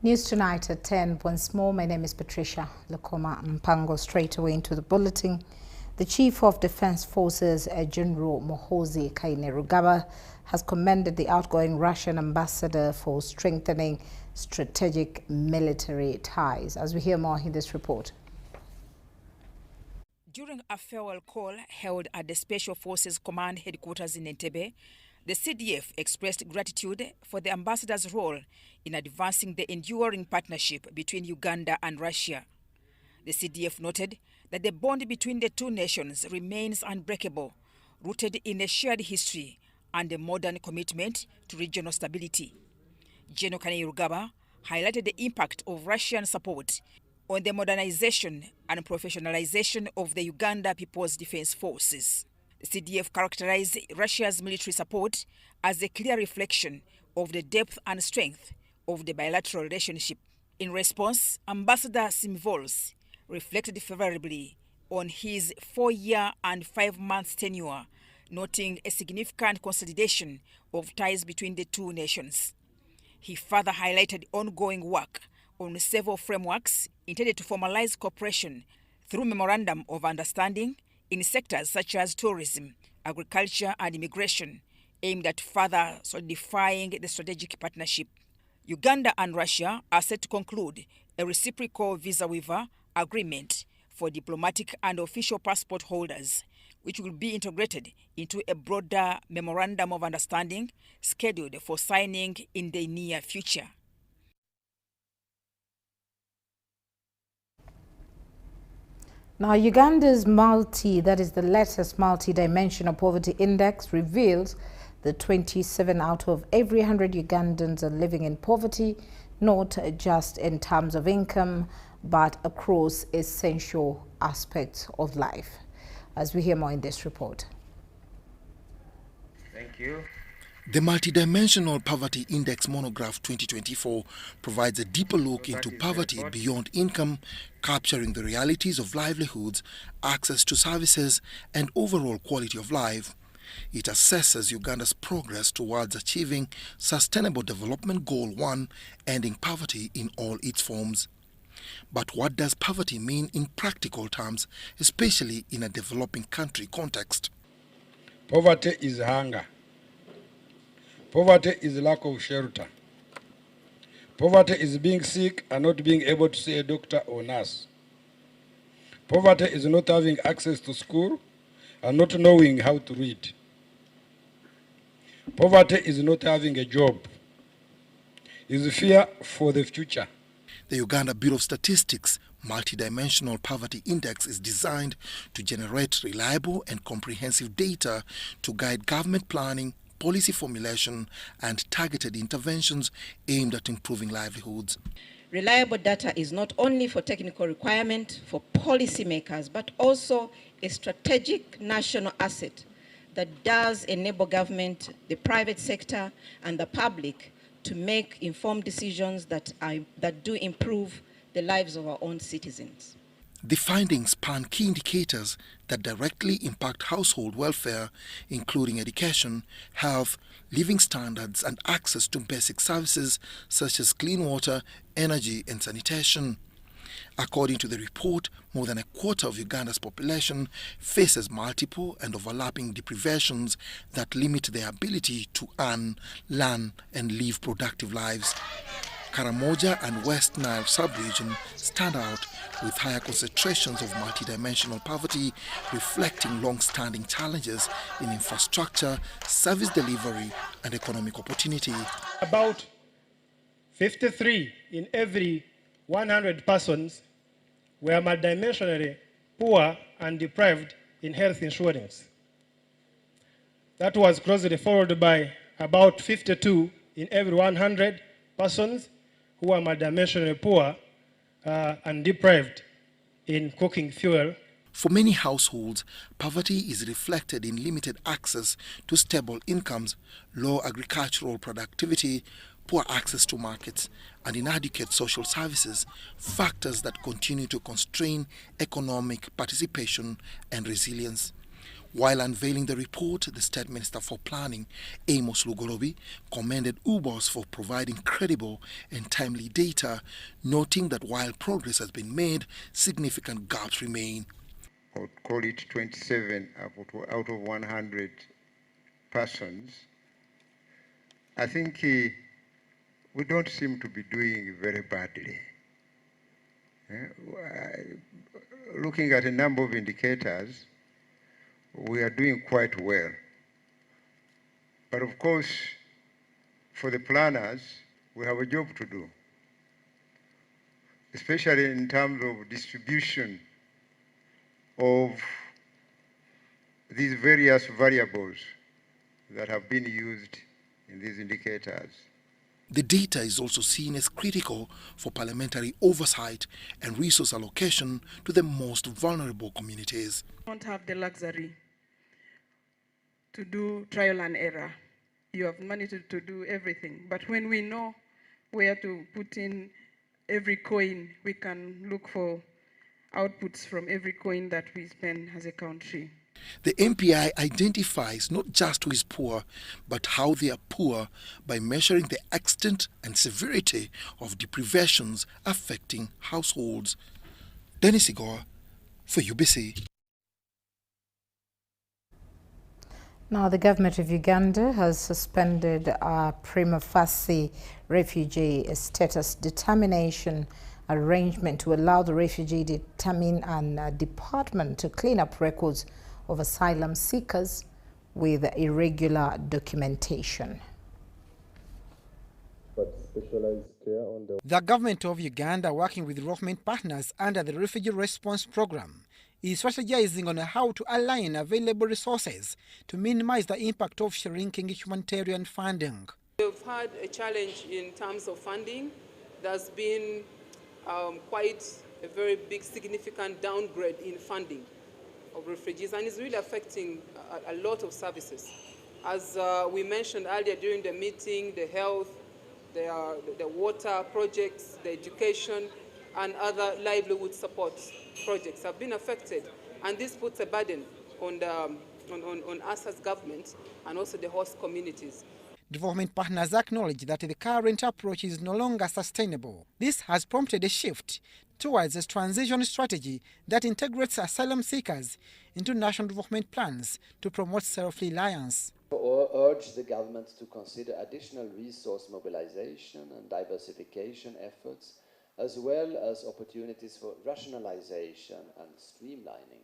News tonight at 10. Once more, my name is Patricia Lukoma. Mpango straight away into the bulletin. The Chief of Defense Forces, General Muhoozi Kainerugaba, has commended the outgoing Russian ambassador for strengthening strategic military ties. As we hear more in this report. During a farewell call held at the Special Forces Command headquarters in Entebbe, the CDF expressed gratitude for the ambassador's role in advancing the enduring partnership between Uganda and Russia. The CDF noted that the bond between the two nations remains unbreakable, rooted in a shared history and a modern commitment to regional stability. General Kainerugaba highlighted the impact of Russian support on the modernization and professionalization of the Uganda People's Defense Forces. The CDF characterized Russia's military support as a clear reflection of the depth and strength of the bilateral relationship. In response, Ambassador Simvols reflected favorably on his 4-year and 5-month tenure, noting a significant consolidation of ties between the two nations. He further highlighted ongoing work on several frameworks intended to formalize cooperation through Memorandum of Understanding in sectors such as tourism, agriculture and immigration, aimed at further solidifying the strategic partnership. Uganda and Russia are set to conclude a reciprocal visa waiver agreement for diplomatic and official passport holders, which will be integrated into a broader Memorandum of Understanding scheduled for signing in the near future. Now, Uganda's the latest multi-dimensional poverty index reveals that 27 out of every 100 Ugandans are living in poverty, not just in terms of income, but across essential aspects of life. As we hear more in this report. Thank you. The Multidimensional Poverty Index Monograph 2024 provides a deeper look into poverty beyond income, capturing the realities of livelihoods, access to services, and overall quality of life. It assesses Uganda's progress towards achieving Sustainable Development Goal 1, ending poverty in all its forms. But what does poverty mean in practical terms, especially in a developing country context? Poverty is hunger. Poverty is lack of shelter. Poverty is being sick and not being able to see a doctor or nurse. Poverty is not having access to school and not knowing how to read. Poverty is not having a job. It's fear for the future. The Uganda Bureau of Statistics Multidimensional Poverty Index is designed to generate reliable and comprehensive data to guide government planning, policy formulation, and targeted interventions aimed at improving livelihoods. Reliable data is not only for technical requirement for policymakers, but also a strategic national asset that does enable government, the private sector, and the public to make informed decisions that do improve the lives of our own citizens. The findings span key indicators that directly impact household welfare, including education, health, living standards, and access to basic services such as clean water, energy, and sanitation. According to the report, more than a quarter of Uganda's population faces multiple and overlapping deprivations that limit their ability to earn, learn, and live productive lives. Karamoja and West Nile sub-region stand out with higher concentrations of multidimensional poverty, reflecting long-standing challenges in infrastructure, service delivery, and economic opportunity. About 53 in every 100 persons were multidimensionally poor and deprived in health insurance. That was closely followed by about 52 in every 100 persons who are multidimensionally poor and deprived in cooking fuel. For many households, poverty is reflected in limited access to stable incomes, low agricultural productivity, poor access to markets, and inadequate social services, factors that continue to constrain economic participation and resilience. While unveiling the report, the State Minister for Planning, Amos Lugolobi, commended UBOS for providing credible and timely data, noting that while progress has been made, significant gaps remain. I would call it 27 out of 100 persons. I think we don't seem to be doing very badly. Looking at a number of indicators, we are doing quite well. But of course, for the planners, we have a job to do, especially in terms of distribution of these various variables that have been used in these indicators. The data is also seen as critical for parliamentary oversight and resource allocation to the most vulnerable communities. We don't have the luxury to do trial and error. You have money to do everything. But when we know where to put in every coin, we can look for outputs from every coin that we spend as a country. The MPI identifies not just who is poor, but how they are poor by measuring the extent and severity of deprivations affecting households. Dennis Igor for UBC. Now, the government of Uganda has suspended a prima facie refugee status determination arrangement to allow the refugee department to clean up records of asylum seekers with irregular documentation. The government of Uganda, working with development partners under the Refugee Response Program, is strategizing on how to align available resources to minimize the impact of shrinking humanitarian funding. We've had a challenge in terms of funding. There's been quite a very big, significant downgrade in funding of refugees, and it's really affecting a lot of services. As we mentioned earlier during the meeting, the health, the water projects, the education, and other livelihood support projects have been affected, and this puts a burden on us as government and also the host communities. Development partners acknowledge that the current approach is no longer sustainable. This has prompted a shift towards a transition strategy that integrates asylum seekers into national development plans to promote self-reliance. We urge the government to consider additional resource mobilization and diversification efforts, as well as opportunities for rationalization and streamlining.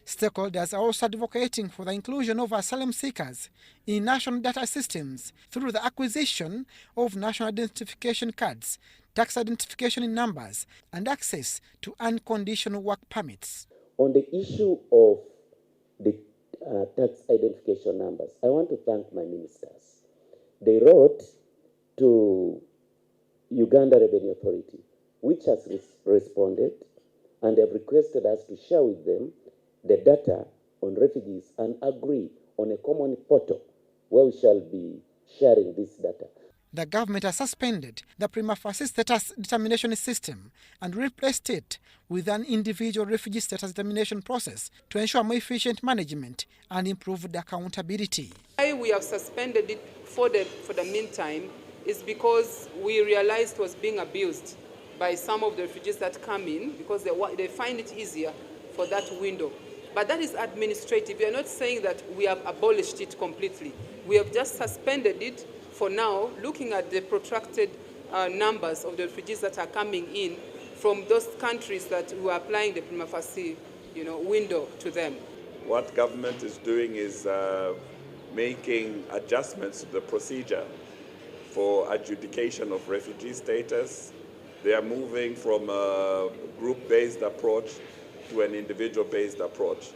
Stakeholders are also advocating for the inclusion of asylum seekers in national data systems through the acquisition of national identification cards, tax identification numbers, and access to unconditional work permits. On the issue of the tax identification numbers, I want to thank my ministers. They wrote to Uganda Revenue Authority, which has responded, and have requested us to share with them the data on refugees and agree on a common portal where we shall be sharing this data. The government has suspended the prima facie status determination system and replaced it with an individual refugee status determination process to ensure more efficient management and improved accountability. Why we have suspended it for the meantime is because we realized it was being abused by some of the refugees that come in because they find it easier for that window. But that is administrative. We are not saying that we have abolished it completely. We have just suspended it for now, looking at the protracted numbers of the refugees that are coming in from those countries that we are applying the prima facie window to them. What government is doing is making adjustments to the procedure for adjudication of refugee status. They are moving from a group-based approach to an individual-based approach.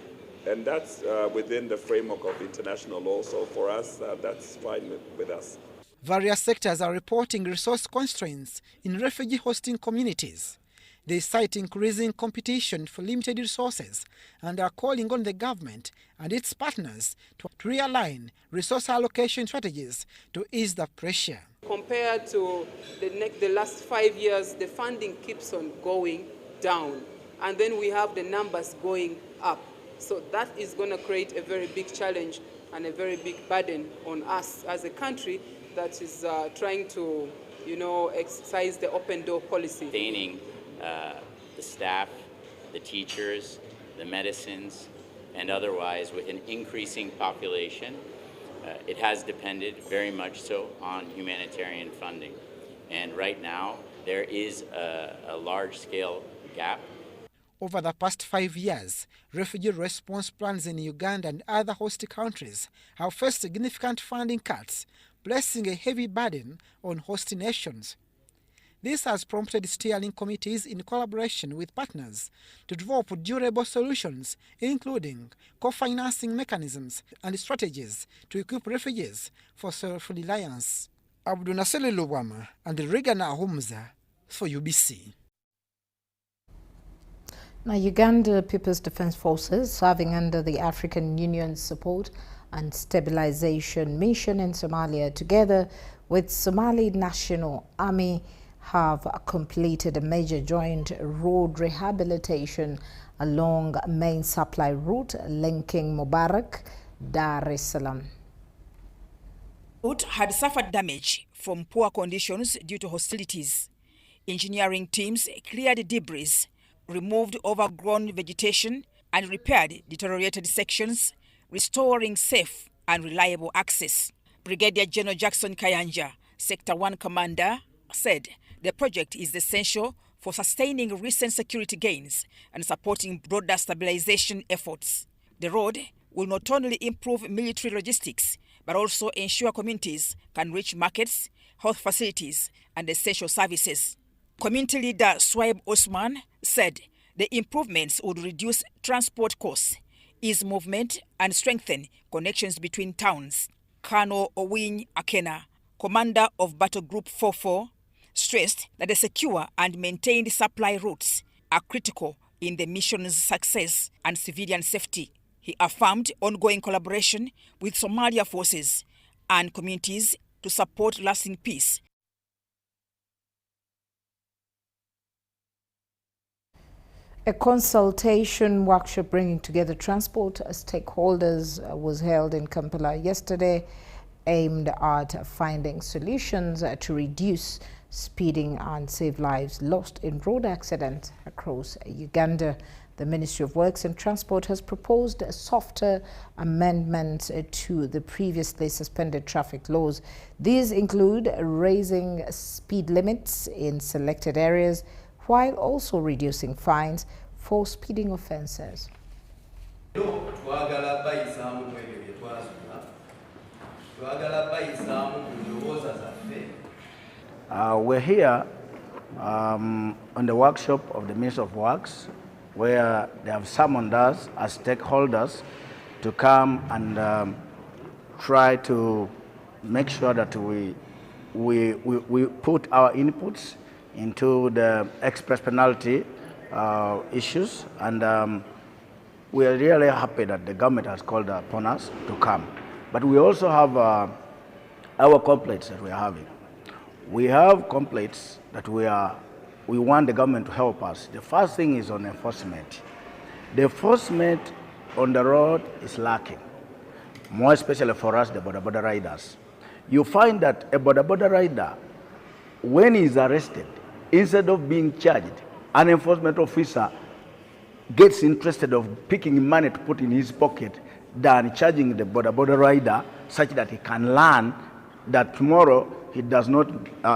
And that's within the framework of international law. So for us, that's fine with us. Various sectors are reporting resource constraints in refugee hosting communities. They cite increasing competition for limited resources and are calling on the government and its partners to realign resource allocation strategies to ease the pressure. Compared to the last 5 years, the funding keeps on going down. And then we have the numbers going up. So that is going to create a very big challenge and a very big burden on us as a country that is trying to, exercise the open door policy. Sustaining the staff, the teachers, the medicines, and otherwise with an increasing population, it has depended very much so on humanitarian funding. And right now, there is a large-scale gap. Over the past 5 years, refugee response plans in Uganda and other host countries have faced significant funding cuts, placing a heavy burden on host nations. This has prompted steering committees in collaboration with partners to develop durable solutions, including co-financing mechanisms and strategies to equip refugees for self-reliance. Abdunasele Lubwama and Regana Ahumza for UBC. Now, Uganda People's Defense Forces, serving under the African Union's support and stabilization mission in Somalia, together with Somali National Army, have completed a major joint road rehabilitation along a main supply route linking Mubarak, Dar es Salaam. The route had suffered damage from poor conditions due to hostilities. Engineering teams cleared debris, removed overgrown vegetation, and repaired deteriorated sections, restoring safe and reliable access. Brigadier General Jackson Kayanja, Sector 1 Commander, said the project is essential for sustaining recent security gains and supporting broader stabilization efforts. The road will not only improve military logistics, but also ensure communities can reach markets, health facilities, and essential services. Community leader Swaib Osman said the improvements would reduce transport costs, ease movement, and strengthen connections between towns. Colonel Owin Akena, commander of Battle Group 44, stressed that the secure and maintained supply routes are critical in the mission's success and civilian safety. He affirmed ongoing collaboration with Somalia forces and communities to support lasting peace. A consultation workshop bringing together transport stakeholders was held in Kampala yesterday, aimed at finding solutions to reduce speeding and save lives lost in road accidents across Uganda. The Ministry of Works and Transport has proposed softer amendments to the previously suspended traffic laws. These include raising speed limits in selected areas while also reducing fines for speeding offences. We're here on the workshop of the Ministry of Works, where they have summoned us as stakeholders to come and try to make sure that we put our inputs into the express penalty issues, and we are really happy that the government has called upon us to come. But we also have our complaints that we are having. We have complaints that we want the government to help us. The first thing is on enforcement. The enforcement on the road is lacking, more especially for us, the border riders. You find that a border rider, when he's arrested, instead of being charged, an enforcement officer gets interested of picking money to put in his pocket than charging the border rider, such that he can learn that tomorrow he does not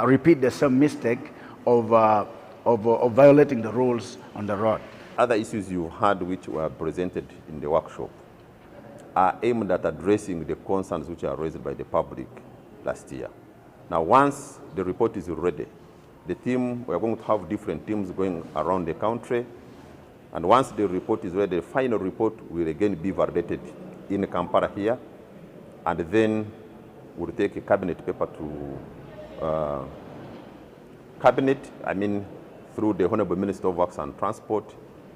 repeat the same mistake of violating the rules on the road. Other issues you had which were presented in the workshop are aimed at addressing the concerns which are raised by the public last year. Now, once the report is ready, the team, we are going to have different teams going around the country, and once the report is ready, the final report will again be validated in Kampala here, and then we'll take a cabinet paper to cabinet, through the Honorable Minister of Works and Transport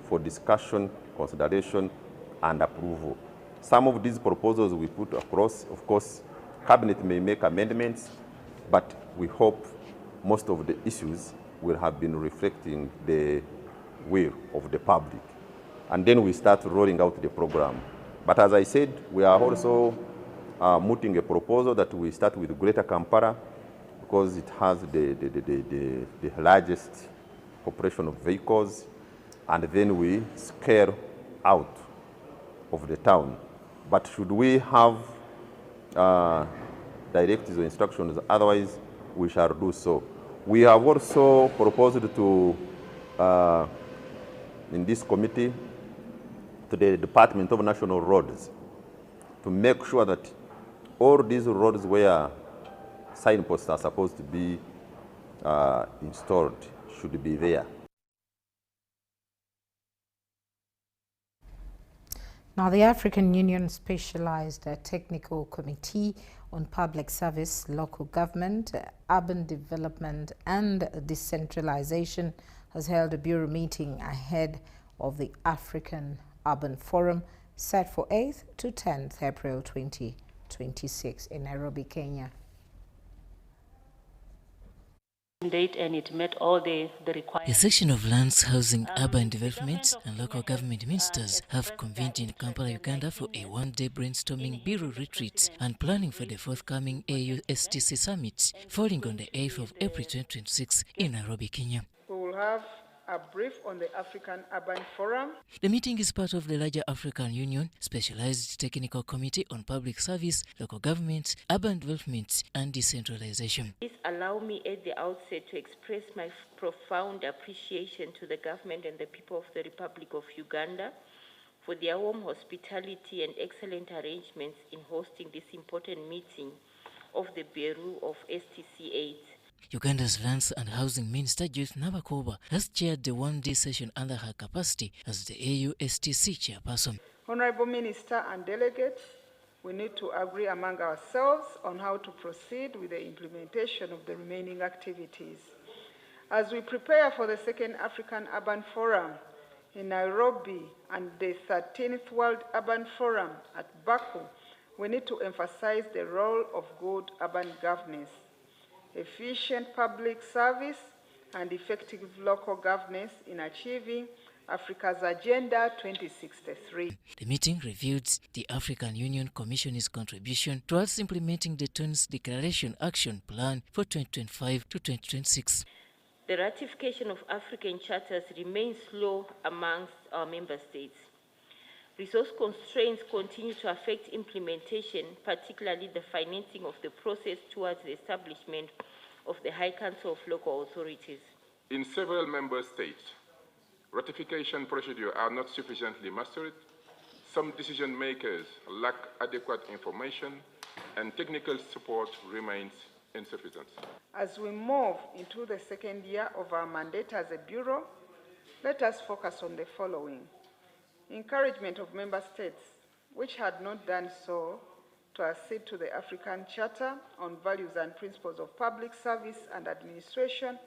for discussion, consideration, and approval. Some of these proposals we put across, of course, cabinet may make amendments, but we hope most of the issues will have been reflecting the will of the public. and then we start rolling out the program. But as I said, we are also mooting a proposal that we start with Greater Kampala, because it has the largest population of vehicles, and then we scale out of the town. But should we have directives or instructions, otherwise we shall do so. We have also proposed to, in this committee, to the Department of National Roads to make sure that all these roads where signposts are supposed to be installed should be there. Now, the African Union Specialized Technical Committee on Public Service, Local Government, Urban Development and Decentralization has held a bureau meeting ahead of the African Urban Forum set for 8th to 10th April 2026 in Nairobi, Kenya. And it met all the requirements. A section of Lands, Housing, Urban Development and Local Government Ministers have convened in Kampala, Uganda for a one-day brainstorming bureau retreat and planning for the forthcoming AU-STC Summit, falling on the 8th of April 2026 in Nairobi, Kenya. We will have a brief on the African Urban Forum. The meeting is part of the larger African Union Specialized Technical Committee on Public Service, Local Government, Urban Development and Decentralization. Please allow me at the outset to express my profound appreciation to the government and the people of the Republic of Uganda for their warm hospitality and excellent arrangements in hosting this important meeting of the Bureau of STC 8. Uganda's Lands and Housing Minister Judith Nabakoba has chaired the one-day session under her capacity as the AU-STC chairperson. Honorable Minister and delegates, we need to agree among ourselves on how to proceed with the implementation of the remaining activities. As we prepare for the second African Urban Forum in Nairobi and the 13th World Urban Forum at Baku, we need to emphasize the role of good urban governance, efficient public service, and effective local governance in achieving Africa's Agenda 2063. The meeting reviewed the African Union Commission's contribution towards implementing the Tunis Declaration Action Plan for 2025 to 2026. The ratification of African charters remains slow amongst our member states. Resource constraints continue to affect implementation, particularly the financing of the process towards the establishment of the High Council of Local Authorities. In several member states, ratification procedures are not sufficiently mastered. Some decision makers lack adequate information, and technical support remains insufficient. As we move into the second year of our mandate as a Bureau, let us focus on the following: encouragement of member states which had not done so to accede to the African Charter on Values and Principles of Public Service and Administration,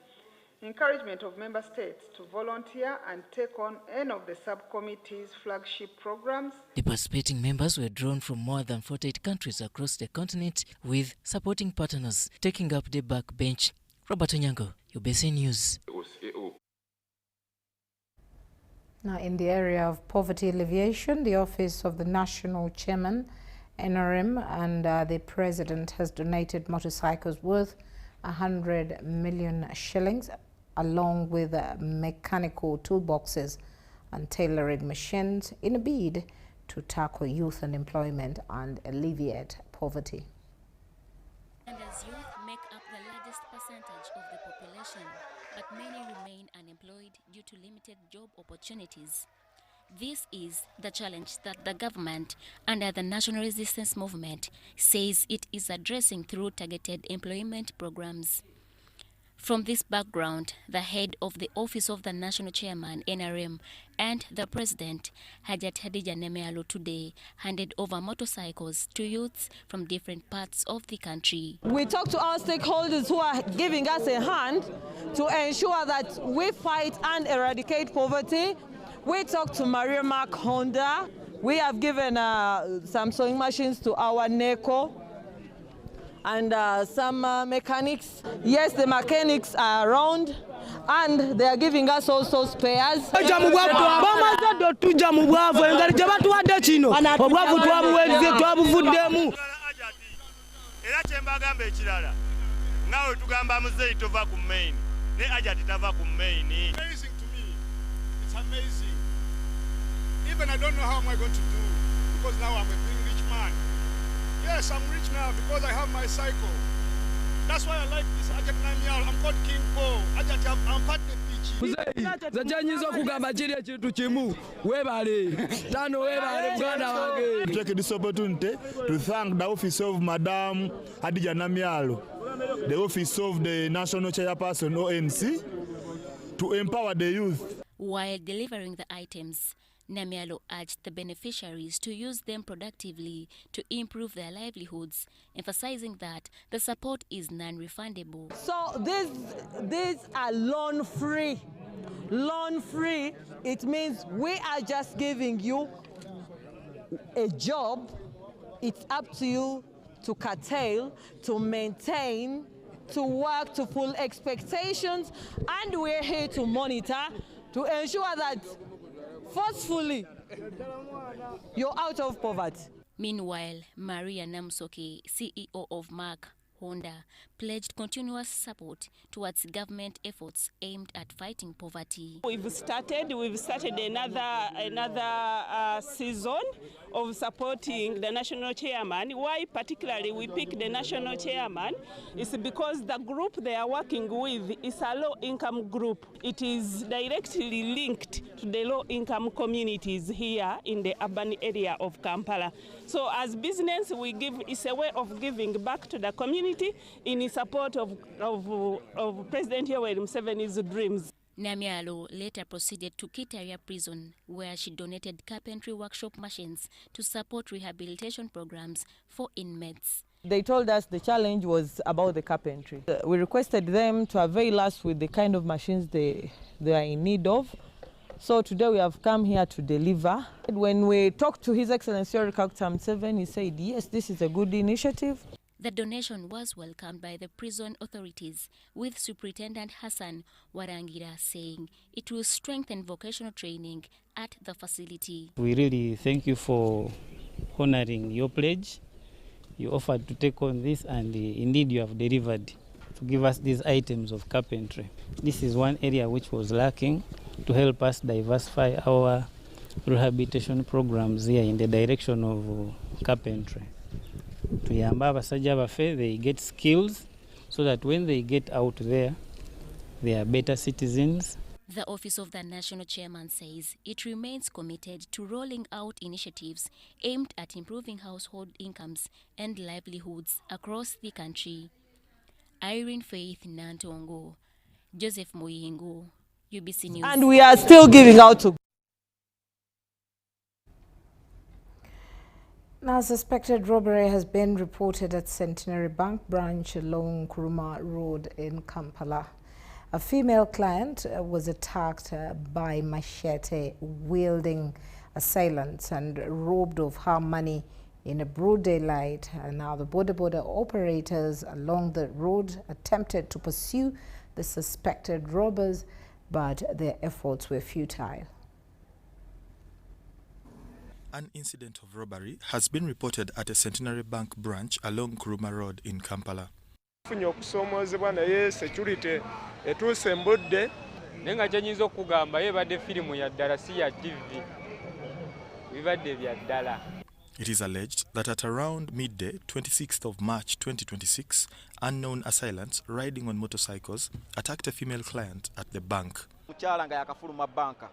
encouragement of member states to volunteer and take on any of the subcommittee's flagship programs. The participating members were drawn from more than 48 countries across the continent, with supporting partners taking up the backbench. Robert Onyango, UBC News. Now, in the area of poverty alleviation, the Office of the National Chairman, NRM, and the President has donated motorcycles worth 100 million shillings, along with mechanical toolboxes and tailoring machines in a bid to tackle youth unemployment and alleviate poverty. And as youth make up the largest percentage of the population, but many remain unemployed due to limited job opportunities. This is the challenge that the government, under the National Resistance Movement, says it is addressing through targeted employment programs. From this background, the head of the Office of the National Chairman, NRM, and the President, Hajat Hadija Nemealo, today handed over motorcycles to youths from different parts of the country. We talk to our stakeholders who are giving us a hand to ensure that we fight and eradicate poverty. We talked to Maria Mark Honda. We have given some sewing machines to our NECO and some mechanics. Yes, the mechanics are around. and they are giving us also spares. Amazing to me. It's amazing. Even I don't know how am I going to do, because now I'm a big rich man. Yes, I'm rich now because I have my cycle. That's why I like this Ajat Namial. I'm called King Paul. Ajat, I'm part of the Take this opportunity to thank the office of Madam Adija Namialo, the office of the National Chairperson ONC, to empower the youth. While delivering the items, Namialo urged the beneficiaries to use them productively to improve their livelihoods, emphasizing that the support is non-refundable. So these are loan-free. Loan-free, it means we are just giving you a job. It's up to you to curtail, to maintain, to work to full expectations, and we're here to monitor, to ensure that forcefully you're out of poverty. Meanwhile, Maria Namsoke, CEO of Mark Honda, pledged continuous support towards government efforts aimed at fighting poverty. We've started another season of supporting the national chairman. Why particularly we pick the national chairman is because the group they are working with is a low-income group. It is directly linked to the low-income communities here in the urban area of Kampala. So as business, we give, it's a way of giving back to the community in support of President Yoweri Museveni's dreams. Namialo later proceeded to Kitaria prison, where she donated carpentry workshop machines to support rehabilitation programs for inmates. They told us the challenge was about the carpentry. We requested them to avail us with the kind of machines they are in need of. So today we have come here to deliver. When we talked to His Excellency Yoweri Museveni, he said, yes, this is a good initiative. The donation was welcomed by the prison authorities, with Superintendent Hassan Warangira saying it will strengthen vocational training at the facility. We really thank you for honoring your pledge. You offered to take on this, and indeed you have delivered to give us these items of carpentry. This is one area which was lacking to help us diversify our rehabilitation programs here in the direction of carpentry. Tuyamba abasajja baffe, they get skills so that when they get out there, they are better citizens. The Office of the National Chairman says it remains committed to rolling out initiatives aimed at improving household incomes and livelihoods across the country. Irene Faith Nantongo, Joseph Moyingo, UBC News. And we are still giving out to. Now, suspected robbery has been reported at Centenary Bank branch along Nkrumah Road in Kampala. A female client was attacked by machete-wielding assailants and robbed of her money in a broad daylight. And now the border operators along the road attempted to pursue the suspected robbers, but their efforts were futile. An incident of robbery has been reported at a Centenary Bank branch along Nkrumah Road in Kampala. Okusoomozebwa naye security etuuse embudde naye nga kyenyinza okugamba yebadde firimu ya ddala si ya TV bibadde bya ddala. It is alleged that at around midday, 26th of March 2026, unknown assailants riding on motorcycles attacked a female client at the bank. Mukyala nga yakafuluma banka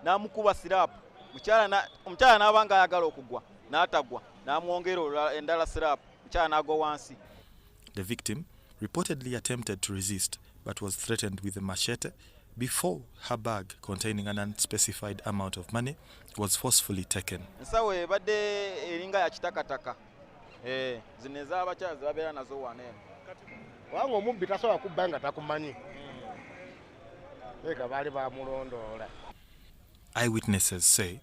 n'amukuba sirapu. Omukyala n'abanga ayagala okugwa n'atagwa n'amwongera endala sirapu. Mukyala n'agwa wansi. The victim reportedly attempted to resist but was threatened with a machete before her bag containing an unspecified amount of money was forcefully taken. Nsawo ebadde eringa ya kitakataka. Zino ez'abakyala ze babeera nazo wano eno. wanga omubbi tasobola kubba nga takumanyi. Eka baali bamulondoola. Eyewitnesses say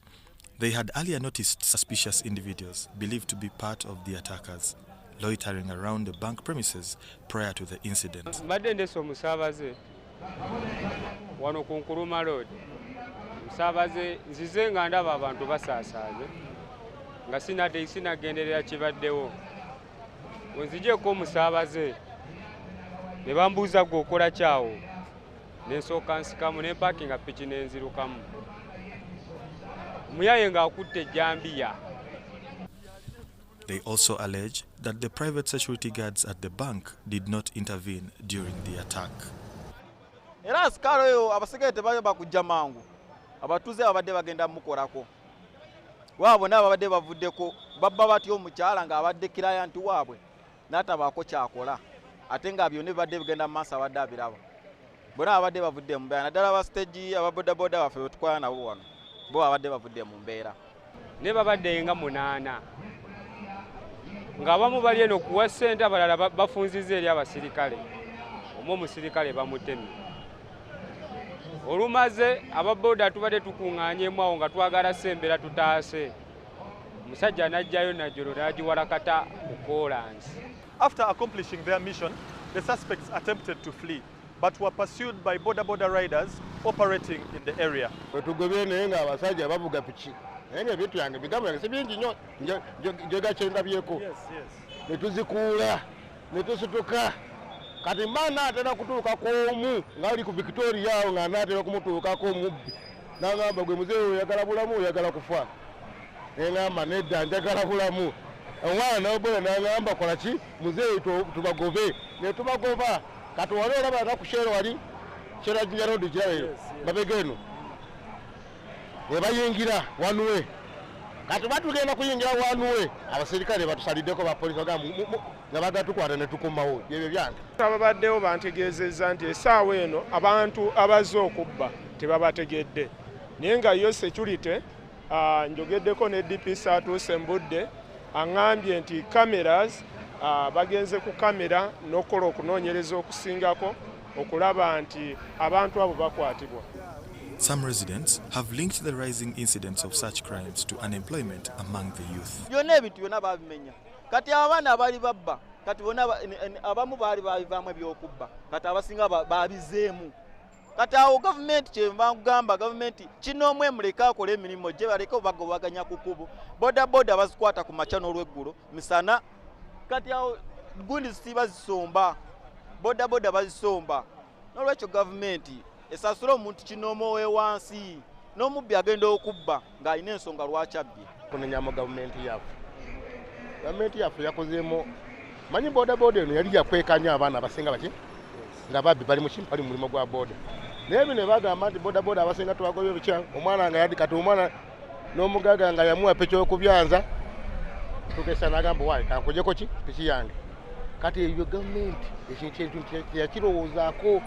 they had earlier noticed suspicious individuals believed to be part of the attackers loitering around the bank premises prior to the incident. Mbadde ndeese omusaabaze wano ku Nkuruma Road musaabaze nzize nga ndaba abantu basaasaaze nga sinagenderera kibaddewo wenzijeko musaabaze ne bambuuza gwe okola kyawo nensooka nsikamu ne parkinga piki nenzirukamu omuyaye ng'akutte ejjambiya. They also allege that the private security guards at the bank did not intervene during the attack. Era asikalo oyo abasirikale tebayo bakujja mangu abatuze abadde bagenda mukolako waabo n'ababadde bavuddeko babba batyo omukyala ng'abadde kirayanti waabwe n'atabaako kyakola ate nga byonna bibadde bigenda mu maaso abadde abiraba bonna abadde bavudde mu mbeera naddala ba stage ababodaboda baffe betukwala nabo wano bo abadde bavudde mu mbeera ne babadde nga 8 ng'abamu bali eno kuwa ssente abalala bafunziza eri abasirikale omwo omusirikale bamutemye olumaze ababoda tubadde tukuŋŋaanyemu awo nga twagala sembera tutaase omusajja n'ajjayo najjolo n'agiwalakata ku koolansi. After accomplishing their mission, the suspects attempted to flee but were pursued by border riders operating in the area. Tugobye naye nga abasajja bavuga piki naye nga ebintu yange bigambo yange si bingi nnyo njega kyendabyeko ne tuzikuula ne tusituka kati mba naatera kutuukako omu ng'ali ku Victoria awo nga naatera kumutuukako omubbi n'agamba gwe muzeeyi oyagala bulamu oyagala kufa neŋŋamba nedda njagala bulamu omwana n'obola n'agamba kola ki muzeeyi tubagobe ne tubagoba kati wali olaba nga ku Shero wali Shero Jinja Road kirabe mabega eno ne bayingira wanuwe kati batugenda kuyingira wanuwe abasirikale batusaliddeko bapolisi bagamba nga bagatukwata ne tukomawo byebyo byange. Ababaddewo bantegeezezza nti essaawa eno abantu abazze okubba tebabategedde naye nga yo security njogeddeko ne DPC atuuse Mbudde aŋŋambye nti cameras bagenze ku kamera n'okukola okunoonyereza okusingako okulaba nti abantu abo bakwatibwa. Some residents have linked the rising incidents of such crimes to unemployment among the youth. Byonna ebintu byonna babimenya kati abaana abaali babba kati bonna abamu baali babivaamu ebyokubba kati abasinga babizeemu kati awo gavumenti kyenva nkugamba gavumenti kino muleke akola emirimu gye baleke obagobaganya ku kkubo bodaboda bazikwata ku makya n'olweggulo misana kati awo gundi zisiba zisomba bodaboda bazisomba n'olwekyo gavumenti esasula omuntu kinoomo wewansi n'omubbi agenda okubba ng'alina ensonga lwaki abbye. Kunenyamu gavumenti yaffe yakozeemu manyi bodaboda eno yali yakwekanya abaana abasinga baki nga babbi bali mu mulimo gwa boda naye bino bagamba nti bodaboda abasinga tubagobye bukya omwana nga yadi kati omwana n'omugaga nga yamuwa peki okubyanza tukesa n'agamba waayi kankujeko ki piki yange kati ebyo gavumenti ekintu yakirowoozaako.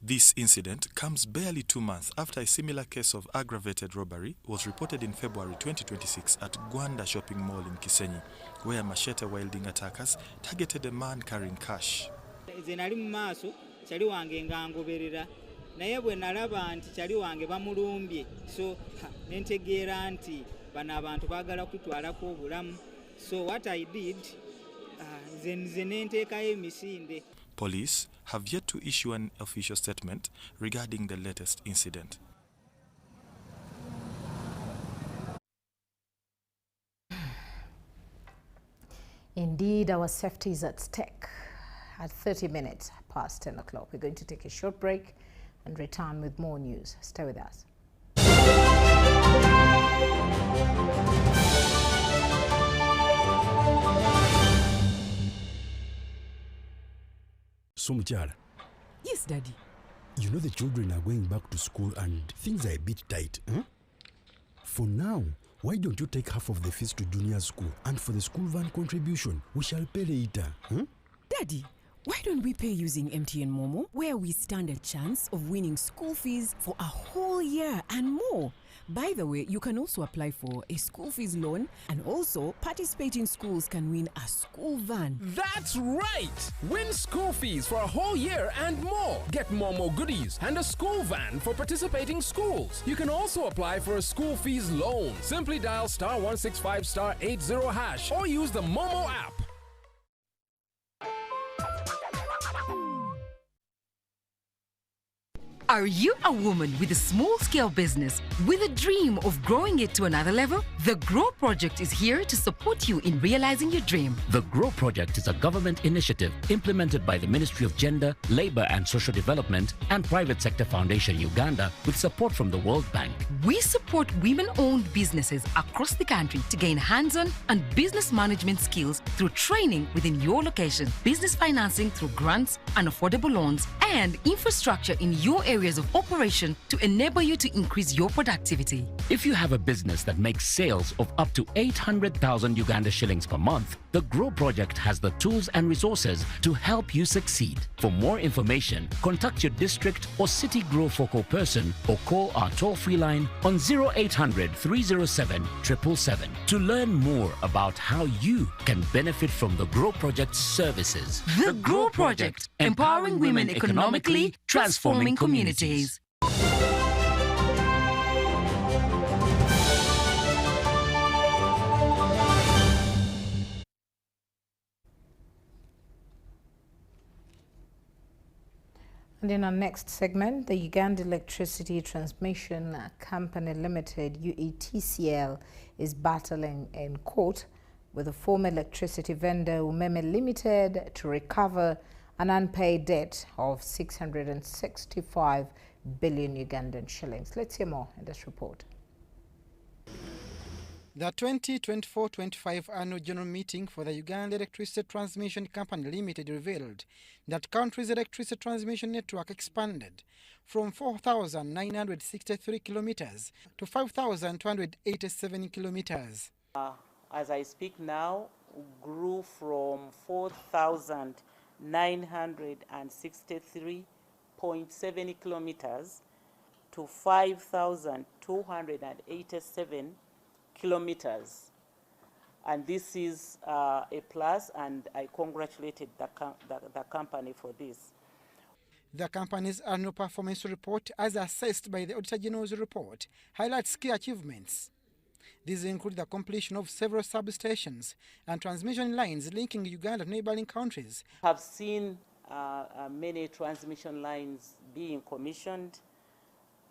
This incident comes barely 2 months after a similar case of aggravated robbery was reported in February 2026 at Gwanda Shopping Mall in Kisenyi, where machete-wielding attackers targeted a man carrying cash. Nze nali mu maaso kyali wange nga ngoberera naye bwe nalaba nti kyali wange bamulumbye so nentegeera nti bano abantu baagala kutwalako obulamu so what I did nze nenteekayo emisinde. Police have yet to issue an official statement regarding the latest incident. Indeed, our safety is at stake. At 30 minutes past 10 o'clock, we're going to take a short break and return with more news. Stay with us. So, Muchara. Yes, Daddy. You know the children are going back to school and things are a bit tight, huh? For now, why don't you take half of the fees to junior school and for the school van contribution, we shall pay later, huh? Daddy, why don't we pay using MTN Momo, where we stand a chance of winning school fees for a whole year and more? By the way, you can also apply for a school fees loan, and also participating schools can win a school van. That's right! Win school fees for a whole year and more. Get Momo goodies and a school van for participating schools. You can also apply for a school fees loan. Simply dial *165*80# or use the Momo app. Are you a woman with a small-scale business with a dream of growing it to another level? The GROW Project is here to support you in realizing your dream. The GROW Project is a government initiative implemented by the Ministry of Gender, Labour and Social Development and Private Sector Foundation Uganda with support from the World Bank. We support women-owned businesses across the country to gain hands-on and business management skills through training within your location, business financing through grants and affordable loans, and infrastructure in your areas of operation to enable you to increase your productivity. If you have a business that makes sales of up to 800,000 Uganda shillings per month, the GROW Project has the tools and resources to help you succeed. For more information, contact your district or city GROW focal person or call our toll-free line on 0800 307 777 to learn more about how you can benefit from the GROW Project's services. The GROW Project, empowering women economically, transforming communities. And in our next segment, the Uganda Electricity Transmission Company Limited, UETCL, is battling in court with the former electricity vendor Umeme Limited to recover an unpaid debt of 665 billion Ugandan shillings. Let's hear more in this report. The 2024-25 annual general meeting for the Uganda Electricity Transmission Company Limited revealed that country's electricity transmission network expanded from 4,963 kilometers to 5,287 kilometers. As I speak now, grew from 4,963.7 kilometers to 5,287 kilometers, and this is a plus, and I congratulated the company for this. The company's annual performance report, as assessed by the Auditor General's report, highlights key achievements. These include the completion of several substations and transmission lines linking Uganda to neighboring countries. I've seen many transmission lines being commissioned.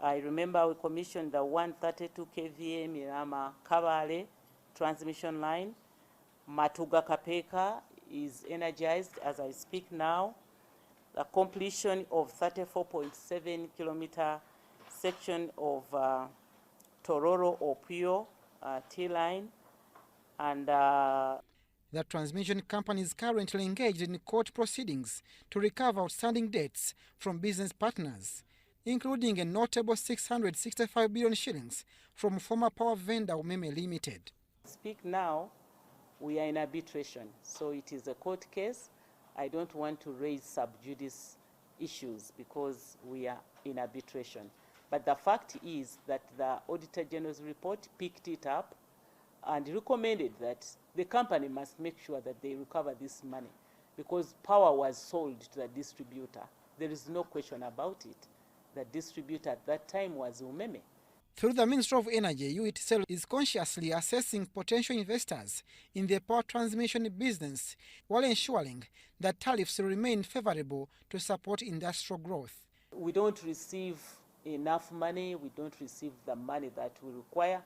I remember we commissioned the 132 kVA Mirama Kabale transmission line. Matuga Kapeka is energized as I speak now. The completion of 34.7 kilometer section of Tororo Opio T-line. And the transmission company is currently engaged in court proceedings to recover outstanding debts from business partners, including a notable 665 billion shillings from former power vendor Umeme Limited. Speak now, we are in arbitration, so it is a court case. I don't want to raise sub judice issues because we are in arbitration. But the fact is that the Auditor General's report picked it up and recommended that the company must make sure that they recover this money because power was sold to the distributor. There is no question about it. The distributor at that time was Umeme. Through the Ministry of Energy, UETCL is consciously assessing potential investors in the power transmission business while ensuring that tariffs remain favorable to support industrial growth. We don't receive enough money, we don't receive the money that we require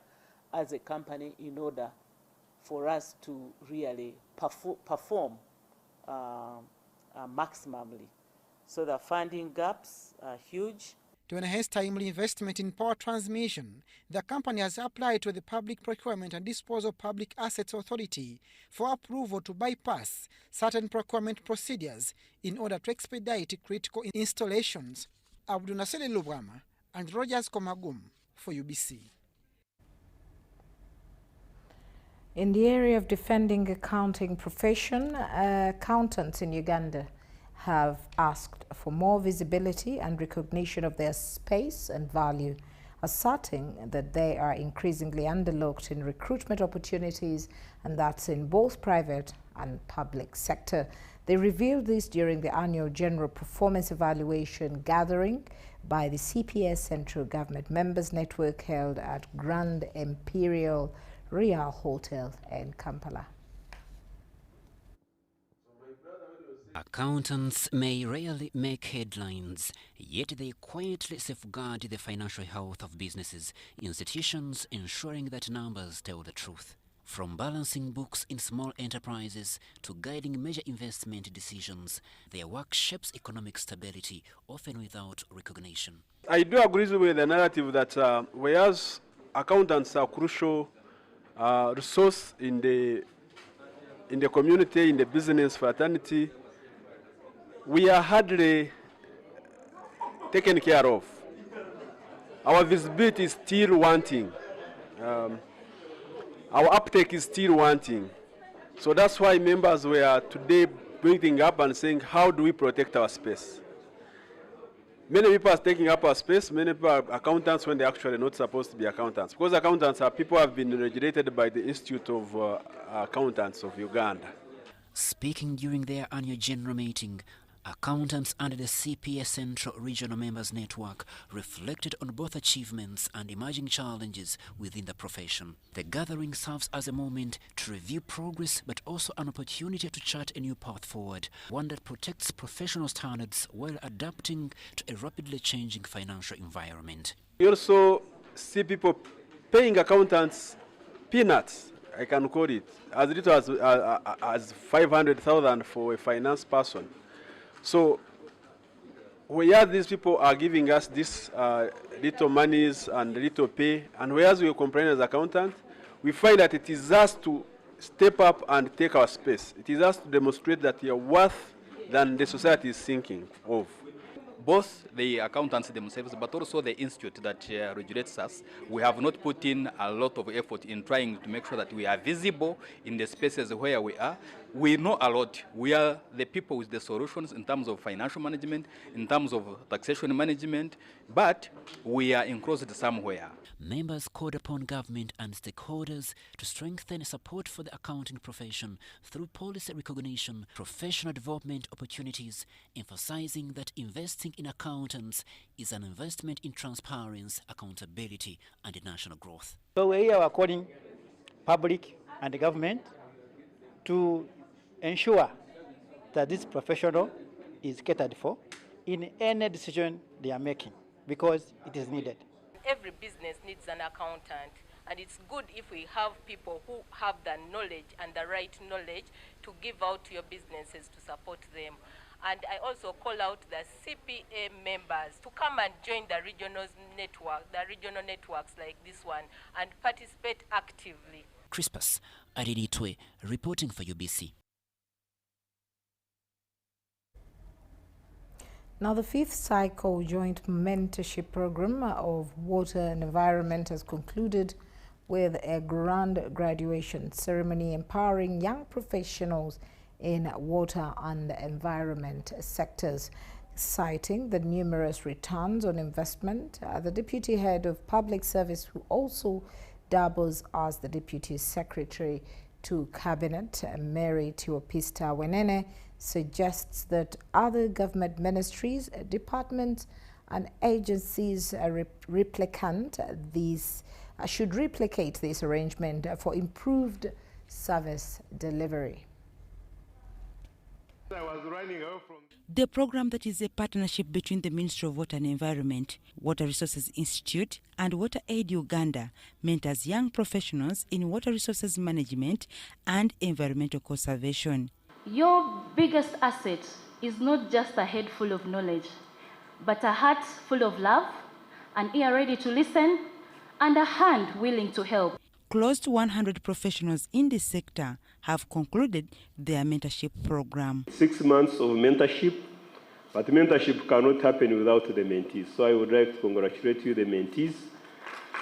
as a company in order for us to really perform maximally. So the funding gaps are huge. To enhance timely investment in power transmission, the company has applied to the Public Procurement and Disposal of Public Assets Authority for approval to bypass certain procurement procedures in order to expedite critical installations. Abdunasele Lubwama and Rogers Komagum for UBC. In the area of defending accounting profession, accountants in Uganda have asked for more visibility and recognition of their space and value, asserting that they are increasingly underlooked in recruitment opportunities, and that's in both private and public sector. They revealed this during the annual General Performance Evaluation gathering by the CPS Central Government Members Network held at Grand Imperial Real Hotel in Kampala. Accountants may rarely make headlines, yet they quietly safeguard the financial health of businesses, institutions, ensuring that numbers tell the truth. From balancing books in small enterprises to guiding major investment decisions, their work shapes economic stability, often without recognition. I do agree with the narrative that whereas accountants are crucial resource in the community, in the business fraternity, we are hardly taken care of. Our visibility is still wanting. Our uptake is still wanting. So that's why members were today bringing up and saying, how do we protect our space? Many people are taking up our space. Many people are accountants when they're actually not supposed to be accountants. Because accountants are people who have been regulated by the Institute of Accountants of Uganda. Speaking during their annual general meeting, accountants under the CPA Central Regional Members Network reflected on both achievements and emerging challenges within the profession. The gathering serves as a moment to review progress, but also an opportunity to chart a new path forward, one that protects professional standards while adapting to a rapidly changing financial environment. We also see people paying accountants peanuts, I can call it, as little as 500,000 for a finance person. So, where these people are giving us this little monies and little pay, and whereas we complain as accountants, we find that it is us to step up and take our space. It is us to demonstrate that we are worth than the society is thinking of. Both the accountants themselves, but also the institute that regulates us, we have not put in a lot of effort in trying to make sure that we are visible in the spaces where we are. We know a lot. We are the people with the solutions in terms of financial management, in terms of taxation management, but we are enclosed somewhere. Members called upon government and stakeholders to strengthen support for the accounting profession through policy recognition, professional development opportunities, emphasizing that investing in accountants is an investment in transparency, accountability, and national growth. So we are calling public and the government to ensure that this professional is catered for in any decision they are making, because it is needed. Every business needs an accountant, and it's good if we have people who have the knowledge and the right knowledge to give out to your businesses to support them. And I also call out the CPA members to come and join the regional networks like this one and participate actively. Crispus Adiditwe reporting for UBC. Now, the 5th cycle joint mentorship program of water and environment has concluded with a grand graduation ceremony empowering young professionals in water and environment sectors. Citing the numerous returns on investment, the Deputy Head of Public Service, who also doubles as the Deputy Secretary to Cabinet, Mary Tiopista Wenene, suggests that other government ministries, departments and agencies should replicate this arrangement for improved service delivery. The program, that is a partnership between the Ministry of Water and Environment, Water Resources Institute and Water Aid Uganda, mentors young professionals in water resources management and environmental conservation. Your biggest asset is not just a head full of knowledge, but a heart full of love, an ear ready to listen, and a hand willing to help. Close to 100 professionals in this sector have concluded their mentorship program. 6 months of mentorship, but mentorship cannot happen without the mentees. So I would like to congratulate you, the mentees,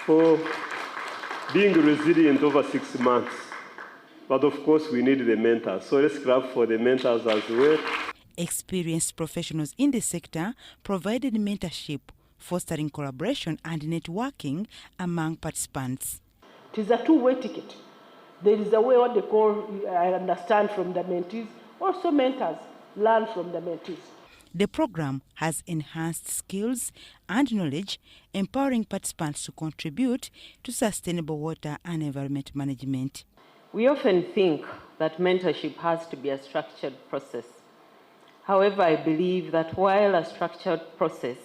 for being resilient over 6 months. But of course, we need the mentors. So let's clap for the mentors as well. Experienced professionals in the sector provided mentorship, fostering collaboration and networking among participants. It is a two-way ticket. There is a way what they call, I understand from the mentees, also mentors learn from the mentees. The program has enhanced skills and knowledge, empowering participants to contribute to sustainable water and environment management. We often think that mentorship has to be a structured process, However, I believe that while a structured process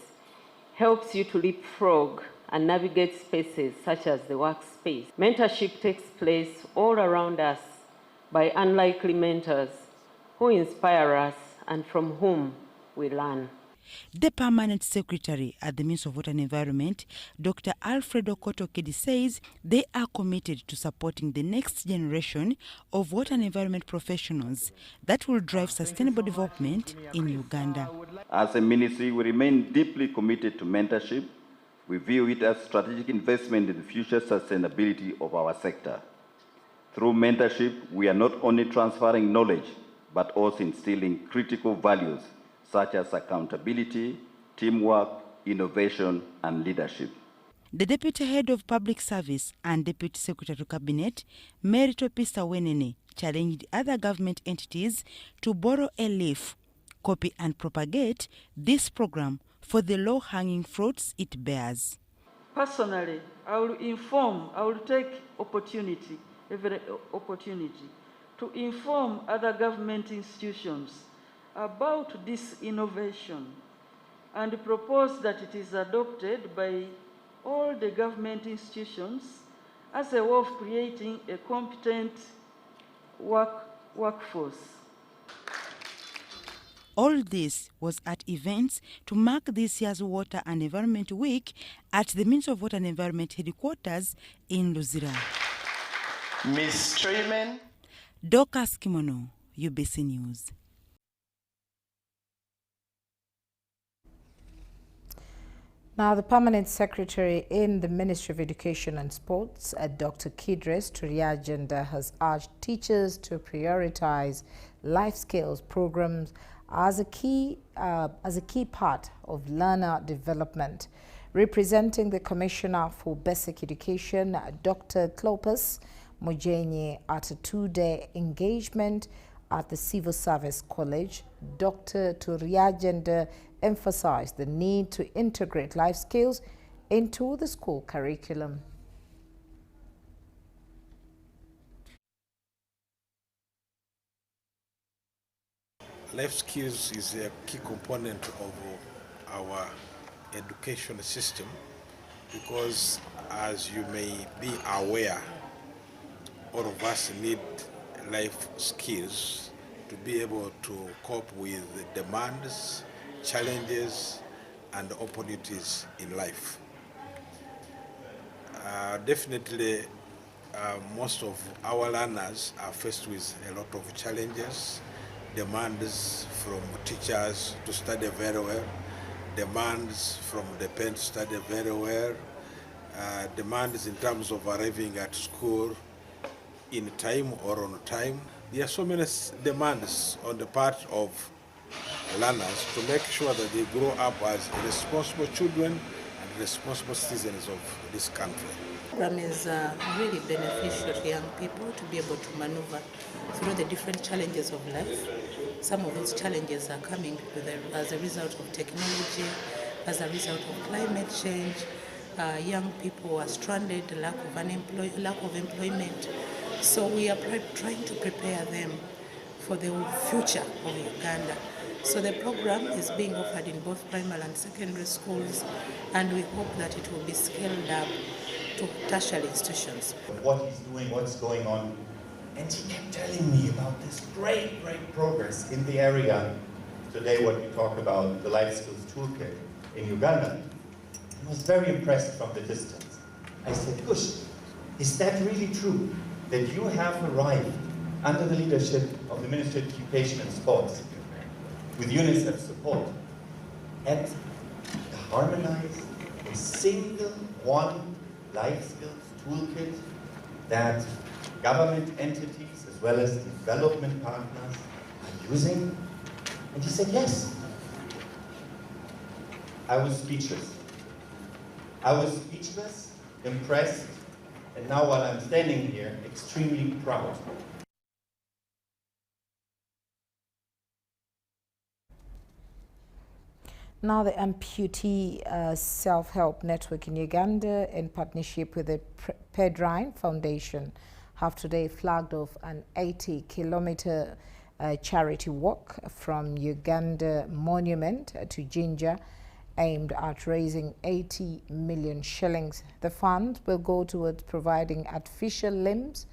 helps you to leapfrog and navigate spaces such as the workspace, mentorship takes place all around us by unlikely mentors who inspire us and from whom we learn. The Permanent Secretary at the Ministry of Water and Environment, Dr. Alfredo Kotokedi, says they are committed to supporting the next generation of water and environment professionals that will drive sustainable development in Uganda. As a ministry, we remain deeply committed to mentorship. We view it as strategic investment in the future sustainability of our sector. Through mentorship, we are not only transferring knowledge, but also instilling critical values such as accountability, teamwork, innovation, and leadership. The Deputy Head of Public Service and Deputy Secretary to Cabinet, Mary Topista Wenene, challenged other government entities to borrow a leaf, copy and propagate this program for the low-hanging fruits it bears. Personally, I will take every opportunity to inform other government institutions about this innovation and propose that it is adopted by all the government institutions as a way of creating a competent workforce. All this was at events to mark this year's Water and Environment Week at the Ministry of Water and Environment headquarters in Luzira. Ms. Chairman. Dorcas Kimono, UBC News. Now, the Permanent Secretary in the Ministry of Education and Sports, Dr. Kidres Turiagenda, has urged teachers to prioritize life skills programs as a key part of learner development. Representing the Commissioner for Basic Education, Dr. Clopas Mojenyi, at a two-day engagement at the Civil Service College, Dr. Turiagenda emphasized the need to integrate life skills into the school curriculum. Life skills is a key component of our education system because, as you may be aware, all of us need life skills to be able to cope with the demands, challenges, and opportunities in life. Definitely, most of our learners are faced with a lot of challenges, demands from teachers to study very well, demands from the parents to study very well, demands in terms of arriving at school in time or on time. There are so many demands on the part of learners to make sure that they grow up as responsible children and responsible citizens of this country. The program is really beneficial to young people to be able to maneuver through the different challenges of life. Some of those challenges are coming as a result of technology, as a result of climate change. Young people are stranded, lack of employment. So we are trying to prepare them for the future of Uganda. So the program is being offered in both primary and secondary schools, and we hope that it will be scaled up to tertiary institutions. What he's doing, what's going on, and he kept telling me about this great progress in the area. Today what we talk about, the Life Skills Toolkit in Uganda. I was very impressed from the distance. I said, Kush, is that really true, that you have arrived under the leadership of the Ministry of Education and Sports, with UNICEF support, at the harmonized, a single one life skills toolkit that government entities as well as development partners are using? And he said, yes. I was speechless. I was speechless, impressed, and now while I'm standing here, extremely proud. Now, the amputee self-help network in Uganda, in partnership with the Pedrine Foundation, have today flagged off an 80-kilometer a charity walk from Uganda Monument to Jinja aimed at raising 80 million shillings. The fund will go towards providing artificial limbs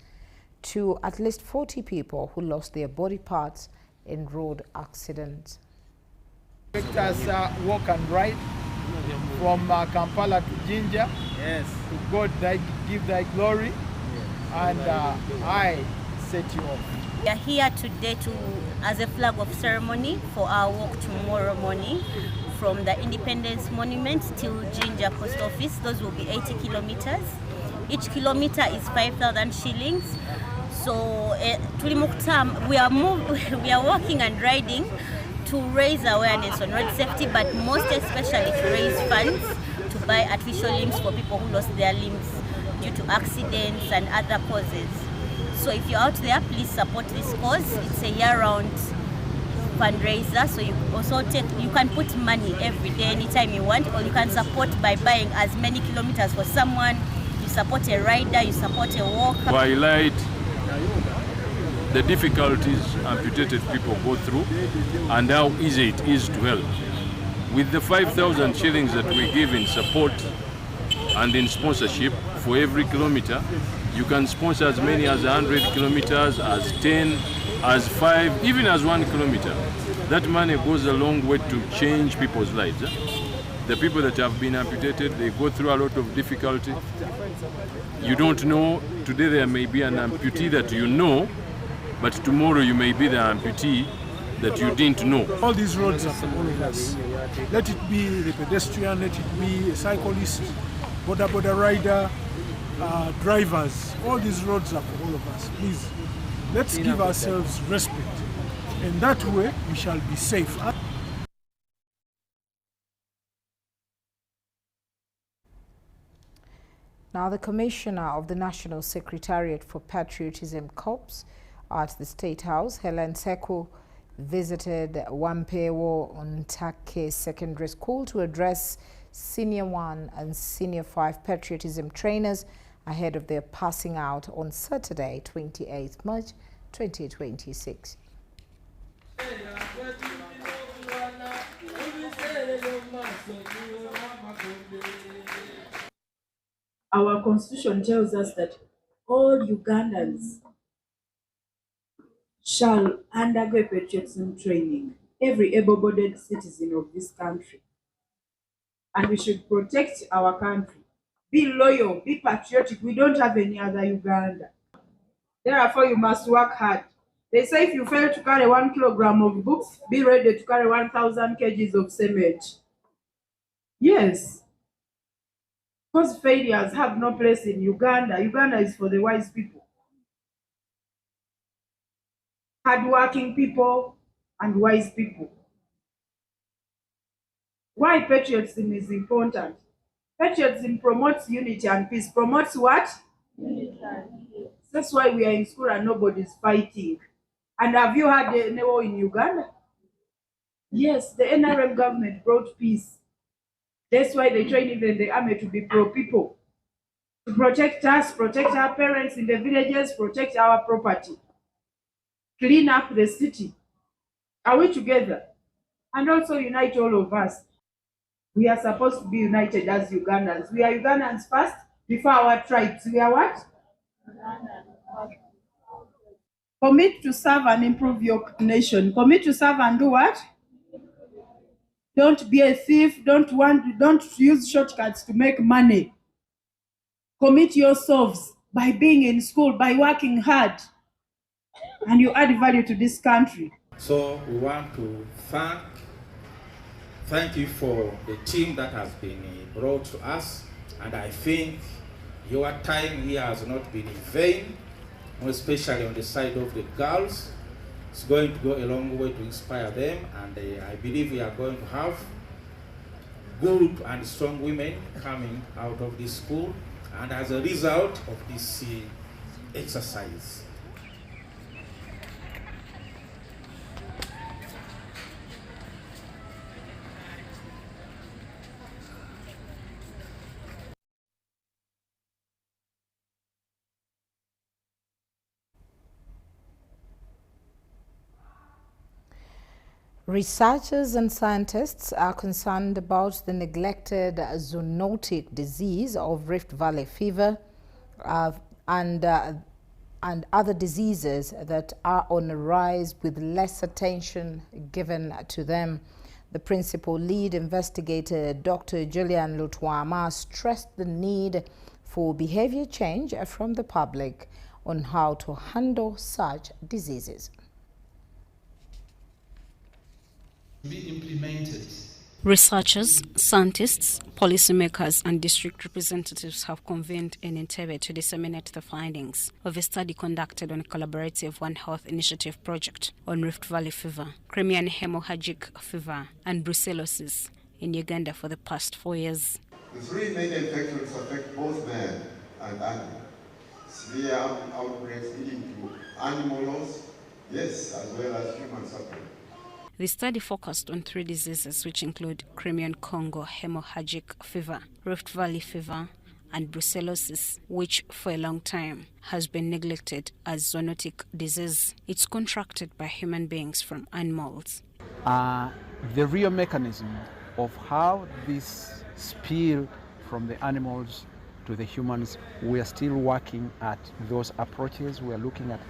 to at least 40 people who lost their body parts in road accidents. Let us walk and ride from Kampala to Jinja. Yes. To God give thy glory. Yes. And I set you off. We are here today as a flag of ceremony for our walk tomorrow morning from the Independence Monument till Jinja Post Office. Those will be 80 kilometers. Each kilometer is 5,000 shillings. So we are walking and riding to raise awareness on road safety, but most especially to raise funds to buy artificial limbs for people who lost their limbs due to accidents and other causes. So if you're out there, please support this cause. It's a year-round fundraiser, so you can put money every day, anytime you want, or you can support by buying as many kilometers for someone. You support a rider, you support a walker. Highlight the difficulties amputated people go through and how easy it is to help. With the 5,000 shillings that we give in support and in sponsorship for every kilometer, you can sponsor as many as 100 kilometers, as 10, as 5, even as 1 kilometer. That money goes a long way to change people's lives. The people that have been amputated, they go through a lot of difficulty. You don't know, today there may be an amputee that you know, but tomorrow you may be the amputee that you didn't know. All these roads are for all of us. Let it be the pedestrian, let it be a cyclist, border rider, drivers. All these roads are for all of us. Please, let's give ourselves respect. And that way, we shall be safe. Now, the Commissioner of the National Secretariat for Patriotism Corps at the State House, Helen Seku, visited Wampewo Ontake Secondary School to address Senior 1 and Senior 5 patriotism trainers ahead of their passing out on Saturday, 28th March 2026. Our constitution tells us that all Ugandans shall undergo patriotism training, every able-bodied citizen of this country. And we should protect our country. Be loyal, be patriotic. We don't have any other Uganda. Therefore, you must work hard. They say if you fail to carry 1 kilogram of books, be ready to carry 1,000 kgs of cement. Yes. Because failures have no place in Uganda. Uganda is for the wise people. Hardworking people and wise people. Why patriotism is important? Patriotism promotes unity and peace. Promotes what? Unity and peace. That's why we are in school and nobody's fighting. And have you had the war in Uganda? Yes, the NRM government brought peace. That's why they train even the army to be pro-people. To protect us, protect our parents in the villages, protect our property. Clean up the city. Are we together? And also unite all of us. We are supposed to be united as Ugandans. We are Ugandans first, before our tribes. We are what? Commit to serve and improve your nation. Commit to serve and do what? Don't be a thief. Don't use shortcuts to make money. Commit yourselves by being in school, by working hard, and you add value to this country. So we want to thank you for the team that has been brought to us, and I think your time here has not been in vain, especially on the side of the girls. It's going to go a long way to inspire them, and I believe we are going to have good and strong women coming out of this school, and as a result of this exercise. Researchers and scientists are concerned about the neglected zoonotic disease of Rift Valley fever and other diseases that are on the rise with less attention given to them. The principal lead investigator, Dr. Julian Lutwama, stressed the need for behavior change from the public on how to handle such diseases. Be implemented. Researchers, scientists, policymakers and district representatives have convened in Entebbe to disseminate the findings of a study conducted on a collaborative One Health initiative project on Rift Valley fever, Crimean hemorrhagic fever and brucellosis in Uganda for the past 4 years. The three major infections affect both man and animal. Severe outbreaks leading to animal loss, yes, as well as human suffering. The study focused on 3 diseases which include Crimean Congo hemorrhagic fever, Rift Valley fever, and brucellosis, which for a long time has been neglected as zoonotic disease. It's contracted by human beings from animals. The real mechanism of how this spill from the animals to the humans, we are still working at those approaches. We are looking at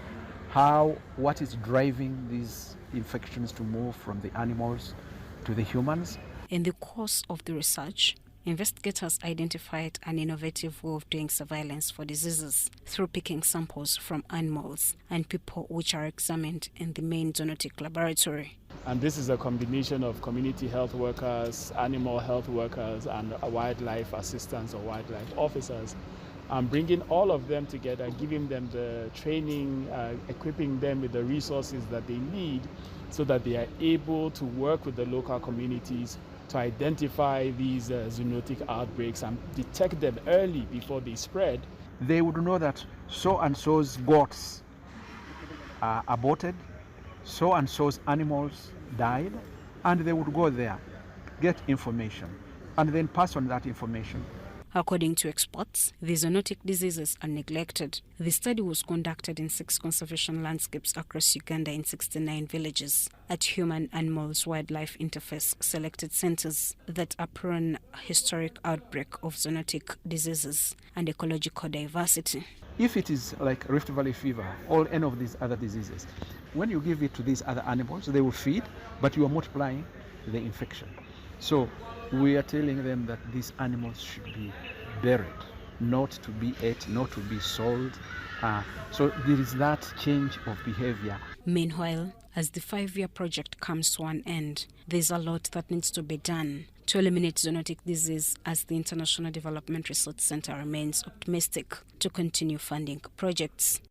what is driving these infections to move from the animals to the humans. In the course of the research, investigators identified an innovative way of doing surveillance for diseases through picking samples from animals and people which are examined in the main zoonotic laboratory. And this is a combination of community health workers, animal health workers, and wildlife assistants or wildlife officers. Bringing all of them together, giving them the training, equipping them with the resources that they need so that they are able to work with the local communities to identify these zoonotic outbreaks and detect them early before they spread. They would know that so-and-so's goats are aborted, so-and-so's animals died, and they would go there, get information, and then pass on that information. According to experts, the zoonotic diseases are neglected. The study was conducted in 6 conservation landscapes across Uganda in 69 villages at human-animals-wildlife interface selected centers that are prone historic outbreak of zoonotic diseases and ecological diversity. If it is like Rift Valley fever or any of these other diseases, when you give it to these other animals, they will feed, but you are multiplying the infection. So we are telling them that these animals should be buried, not to be ate, not to be sold. So there is that change of behavior. Meanwhile, as the 5-year project comes to an end, there's a lot that needs to be done to eliminate zoonotic disease, as the International Development Research Center remains optimistic to continue funding projects.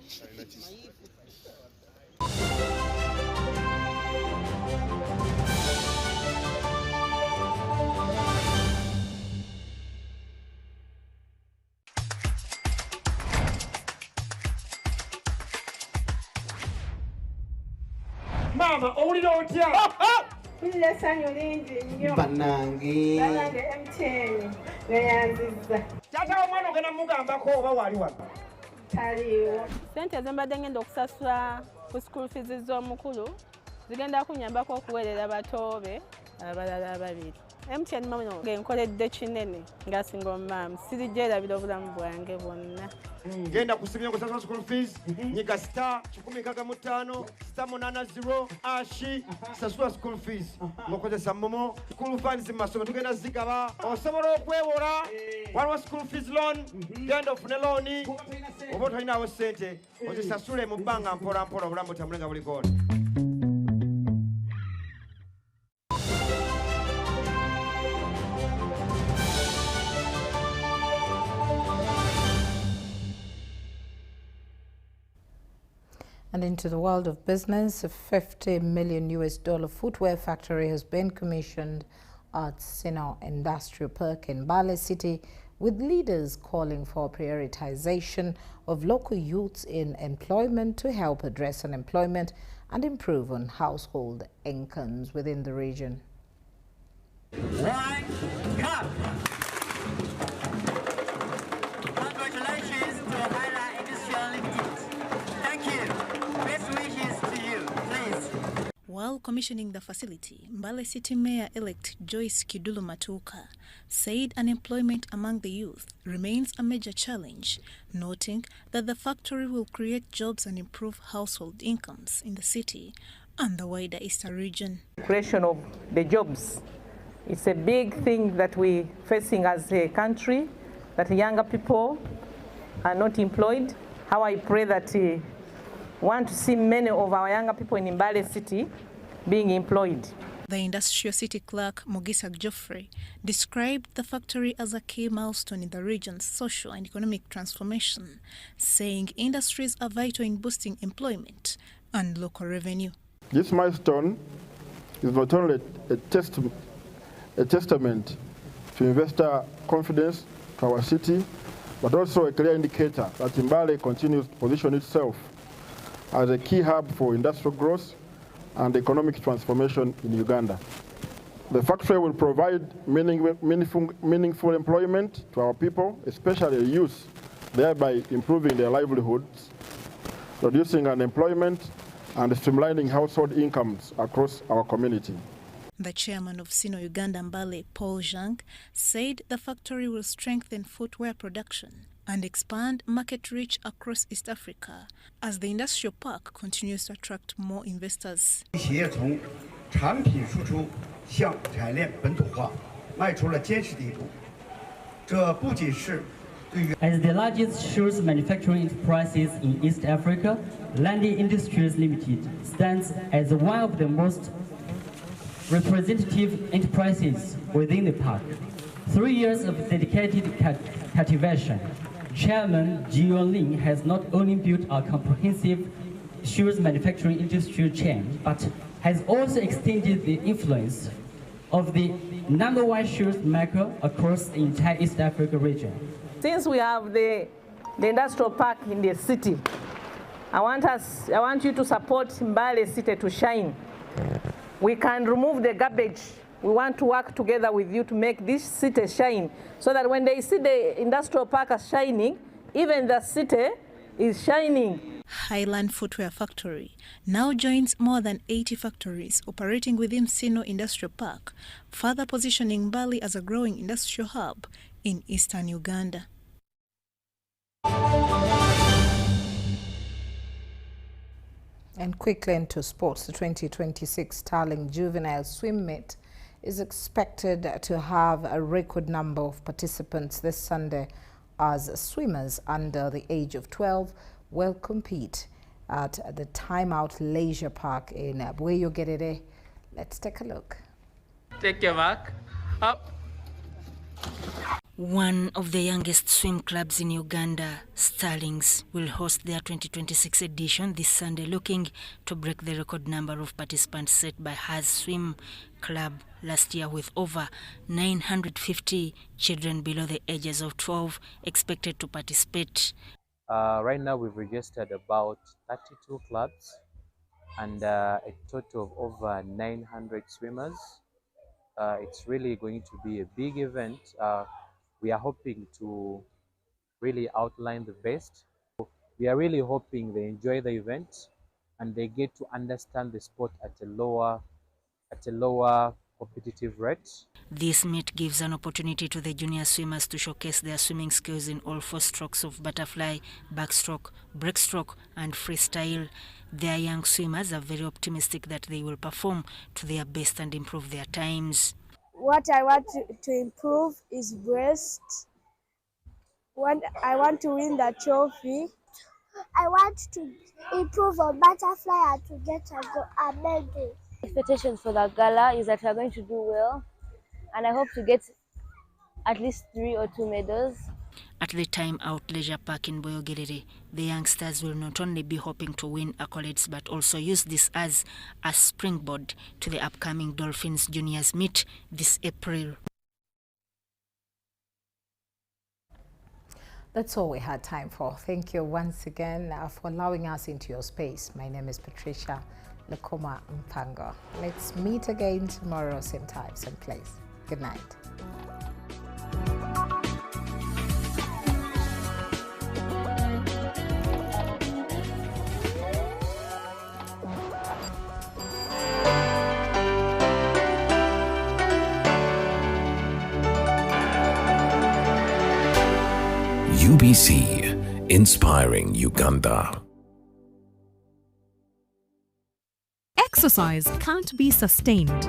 Mama, owulira otya? Mpulira essanyu lingi nnyo. Bannange. Bannange MTN beyanzizza. Taata w'omwana ogenda mugambako oba waali wano? Taliiwo. Ssente ze mbadde ngenda okusasula ku school fees z'omukulu zigenda kunnyambako okuweerera batoobe abalala 2. MTN mama ngenkoledde kinene nga singa omumaamu sirijjerabira obulamu bwange bwonna. Ngenda kusibira kusasula school fees nyiga *165 *880 sasula school fees ng'okozesa momo. School funds mu masomero tugenda zigaba. Osobola okwewola waliwo school fees loan, genda ofune looni oba otalinawo ssente ozisasule mu bbanga mpola mpola obulamu butambule nga buli koona. And into the world of business, a $50 million footwear factory has been commissioned at Sino Industrial Park in Bale City, with leaders calling for prioritization of local youths in employment to help address unemployment and improve on household incomes within the region. Congratulations to Haila Industrial Limited. Thank you. Best wishes to you, please. While commissioning the facility, Mbale City Mayor-elect Joyce Kidulu Matuka said unemployment among the youth remains a major challenge, noting that the factory will create jobs and improve household incomes in the city and the wider eastern region. Creation of the jobs. It's a big thing that we're facing as a country, that younger people are not employed. How I pray that we want to see many of our younger people in Mbale City being employed. The industrial city clerk, Mogisa Geoffrey, described the factory as a key milestone in the region's social and economic transformation, saying industries are vital in boosting employment and local revenue. This milestone is not only a testament to investor confidence to our city, but also a clear indicator that Mbale continues to position itself as a key hub for industrial growth and economic transformation in Uganda. The factory will provide meaningful employment to our people, especially youth, thereby improving their livelihoods, reducing unemployment, and streamlining household incomes across our community. The chairman of Sino Uganda Mbale, Paul Zhang, said the factory will strengthen footwear production and expand market reach across East Africa as the industrial park continues to attract more investors. As the largest shoes manufacturing enterprises in East Africa, Landi Industries Limited stands as one of the most representative enterprises within the park. 3 years of dedicated cultivation, Chairman Jion Ling has not only built a comprehensive shoes manufacturing industrial chain, but has also extended the influence of the #1 shoes maker across the entire East Africa region. Since we have the industrial park in the city, I want you to support Mbale City to shine. We can remove the garbage. We want to work together with you to make this city shine, so that when they see the industrial park as shining, even the city is shining. Highland Footwear Factory now joins more than 80 factories operating within Sino Industrial Park, further positioning Mbale as a growing industrial hub in eastern Uganda. And quickly into sports, the 2026 Starling Juvenile Swim Meet is expected to have a record number of participants this Sunday as swimmers under the age of 12 will compete at the Time Out Leisure Park in Bweyogerere. Let's take a look. Take your mark. Up. One of the youngest swim clubs in Uganda, Starlings, will host their 2026 edition this Sunday, looking to break the record number of participants set by Haz Swim Club last year, with over 950 children below the ages of 12 expected to participate. Right now we've registered about 32 clubs and a total of over 900 swimmers. It's really going to be a big event. We are hoping to really outline the best. We are really hoping they enjoy the event and they get to understand the sport at a lower competitive rate. This meet gives an opportunity to the junior swimmers to showcase their swimming skills in all 4 strokes of butterfly, backstroke, breaststroke and freestyle. Their young swimmers are very optimistic that they will perform to their best and improve their times. What I want to improve is breast. I want to win the trophy. I want to improve on butterfly and to get a medal. Expectations for the gala is that we are going to do well, and I hope to get at least 3 or 2 medals. At the Time Out Leisure Park in Bweyogerere, the youngsters will not only be hoping to win accolades but also use this as a springboard to the upcoming Dolphins Juniors meet this April. That's all we had time for. Thank you once again for allowing us into your space. My name is Patricia Lukoma Mpango. Let's meet again tomorrow, same time, same place. Good night. UBC, inspiring Uganda. Exercise can't be sustained